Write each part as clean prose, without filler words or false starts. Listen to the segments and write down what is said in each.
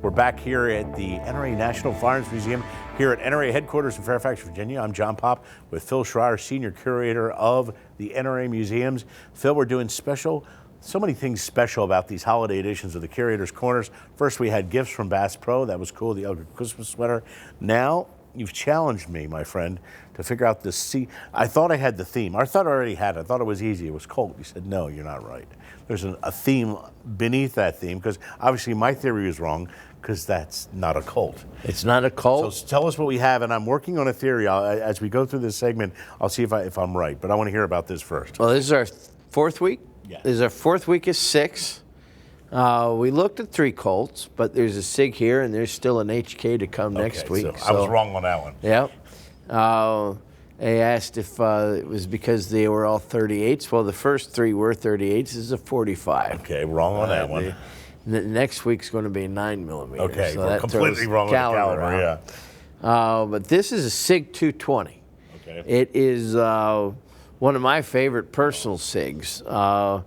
We're back here at the NRA National Firearms Museum here at NRA headquarters in Fairfax, Virginia. I'm John Popp with Phil Schreier, Senior Curator of the NRA Museums. Phil, we're doing so many things special about these holiday editions of the Curator's Corners. First, we had gifts from Bass Pro. That was cool, the ugly Christmas sweater. Now, you've challenged me, my friend, to figure out the I thought I had the theme. I thought I already had it. I thought it was easy. It was Colt. You said, no, you're not right. There's a theme beneath that theme, because obviously my theory is wrong, because that's not a Colt. It's not a Colt? So tell us what we have, and I'm working on a theory. As we go through this segment, I'll see if I'm right, but I want to hear about this first. Well, this is our fourth week. Yeah. This is our fourth week of 6. We looked at 3 Colts, but there's a Sig here, and there's still an HK to come next week. So I was wrong on that one. Yep. They asked if it was because they were all 38s. Well, the first 3 were 38s. This is a 45. Okay, wrong on that one. Next week's going to be 9mm. Okay, so we're completely wrong on the caliber, yeah. But this is a Sig 220. Okay. It is one of my favorite personal Sigs. I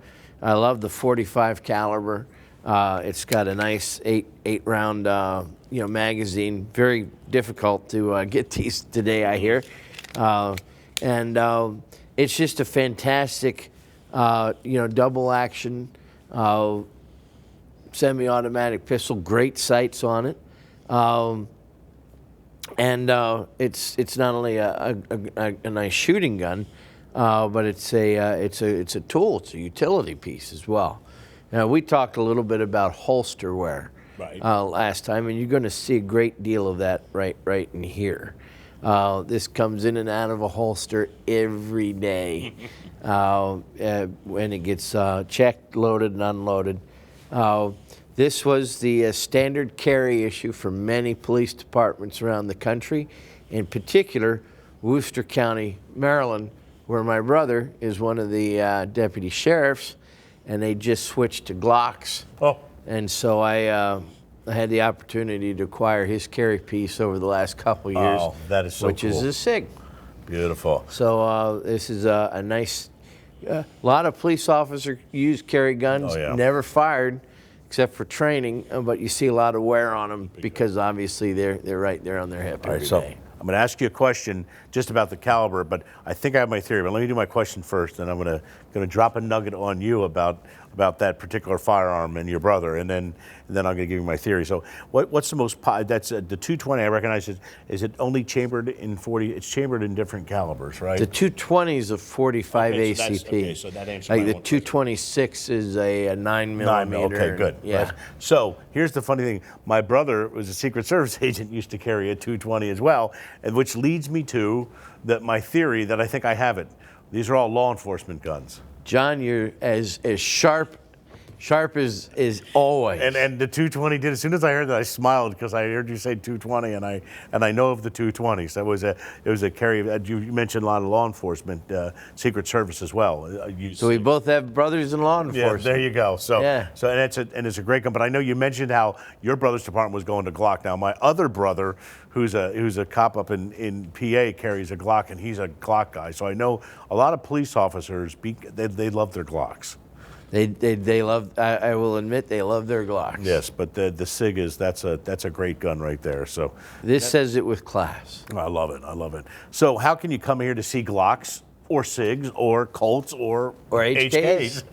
love the 45 caliber. It's got a nice 8-round magazine. Very difficult to get these today, I hear. It's just a fantastic, double action, semi-automatic pistol. Great sights on it, it's not only a nice shooting gun, but it's a tool. It's a utility piece as well. Now, we talked a little bit about holster wear last time, and you're going to see a great deal of that right in here. This comes in and out of a holster every day when it gets checked, loaded, and unloaded. This was the standard carry issue for many police departments around the country, in particular Worcester County, Maryland, where my brother is one of the deputy sheriffs, and they just switched to Glocks. Oh. And so I had the opportunity to acquire his carry piece over the last couple of years. Oh, that is so which cool. is a Sig. Beautiful. So this is a nice, a lot of police officers use carry guns, never fired except for training, but you see a lot of wear on them because obviously they're right there on their hip every day. I'm going to ask you a question just about the caliber, but I think I have my theory. But let me do my question first, and I'm going to drop a nugget on you about that particular firearm and your brother, and then I'm going to give you my theory. So what's the most that's the 220? I recognize it. Is it only chambered in 40? It's chambered in different calibers, right? The 220 is a 45 ACP. So that answers like my the one 226 is a 9mm. 9mm. Okay, good. Yeah. Right. So here's the funny thing. My brother was a Secret Service agent, used to carry a 220 as well, and which leads me to my theory that I think I have it. These are all law enforcement guns. John, you're as sharp as always. And the 220 did. As soon as I heard that, I smiled because I heard you say 220, and I know of the 220s. That was it was a carry. You mentioned a lot of law enforcement, Secret Service as well. So we both have brothers in law enforcement. Yeah, there you go. So yeah. So and it's a great gun. But I know you mentioned how your brother's department was going to Glock. Now my other brother, who's a cop up in PA, carries a Glock, and he's a Glock guy. So I know a lot of police officers they love their Glocks. They love. I will admit they love their Glocks. Yes, but the Sig that's a great gun right there. So this says it with class. I love it. I love it. So how can you come here to see Glocks or Sigs or Colts or HKs?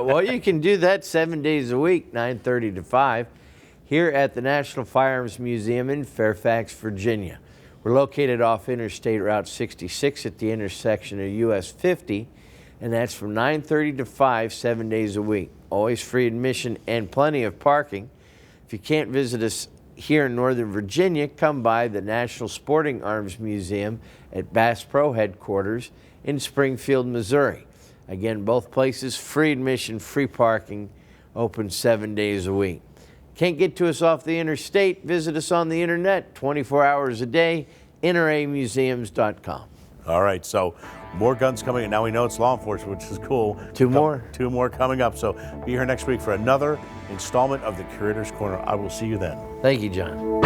Well, you can do that 7 days a week, 9:30 to 5, here at the National Firearms Museum in Fairfax, Virginia. We're located off Interstate Route 66 at the intersection of US 50. And that's from 9:30 to 5, 7 days a week. Always free admission and plenty of parking. If you can't visit us here in Northern Virginia, come by the National Sporting Arms Museum at Bass Pro headquarters in Springfield, Missouri. Again, both places, free admission, free parking, open 7 days a week. Can't get to us off the interstate? Visit us on the internet 24 hours a day, nramuseums.com. All right, so more guns coming, and now we know it's law enforcement, which is cool. Two more coming up. So be here next week for another installment of the Curator's Corner. I will see you then. Thank you, John.